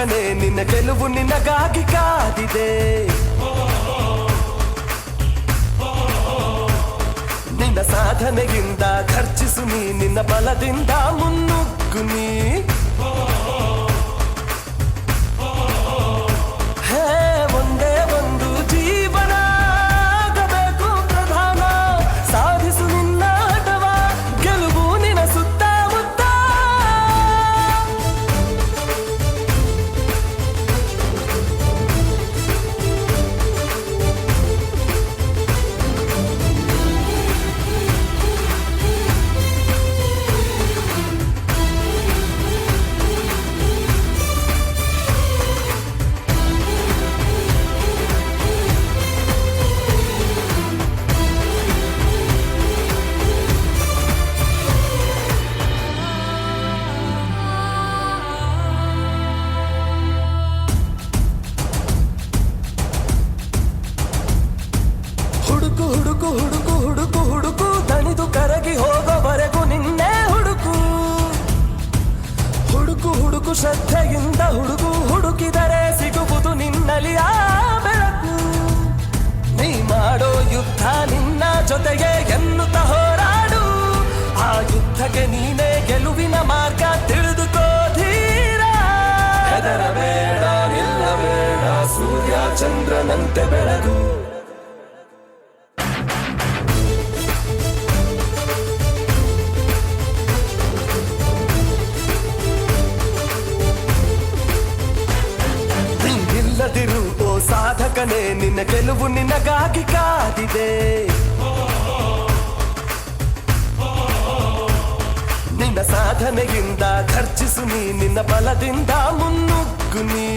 ಸಾಧಕನೇ ನಿನ್ನ ಗೆಲುವು ನಿನಗಾಗಿ ಕಾದಿದೆ. ನಿನ್ನ ಸಾಧನೆಯಿಂದ ಖರ್ಚಿಸು ನೀ, ನಿನ್ನ ಬಲದಿಂದ ಮುನ್ನುಗ್ಗು ನೀ. ಒಂದೇ ಒಂದು ಜೀವನ ಆಗಬೇಕು ಪ್ರಧಾನ, ಸಾಧಿಸು ನಿನ್ನ ಆಟವ, ಗೆಲುವು ನಿನ್ನ ಸುತ್ತಮುತ್ತ. ಹುಡುಕು ಹುಡುಕು ಹುಡುಕು ಹುಡುಕು ಹುಡುಕು, ದಣಿದು ಕರಗಿ ಹೋಗೋವರೆಗೂ ನಿನ್ನೆ ಹುಡುಕು. ಹುಡುಕು ಹುಡುಕು ಶ್ರದ್ಧೆಯಿಂದ ಹುಡುಕು, ಹುಡುಕಿದರೆ ಸಿಗುವುದು ನಿನ್ನಲ್ಲಿ ಆ ಬೆಳಕು. ನೀ ಮಾಡೋ ಯುದ್ಧ ನಿನ್ನ ಜೊತೆಗೆ ಎನ್ನುತ್ತ ಹೋರಾಡು, ಆ ಯುದ್ಧಕ್ಕೆ ನೀನೇ ಗೆಲುವಿನ ಮಾರ್ಗ ತಿಳಿದುಕೋ ಧೀರ. ಹೆದರಬೇಡ, ನಿಲ್ಲಬೇಡ, ಸೂರ್ಯ ಚಂದ್ರನಂತೆ ಬೆಳಗು. ನಿಲ್ಲದಿರು ಓ ಸಾಧಕನೇ, ನಿನ್ನ ಗೆಲುವು ನಿನಗಾಗಿ ಕಾದಿದೆ. ನಿನ್ನ ಸಾಧನೆಯಿಂದ ಖರ್ಚಿಸು ನೀ, ನಿನ್ನ ಬಲದಿಂದ ಮುನ್ನುಗ್ಗು ನೀ.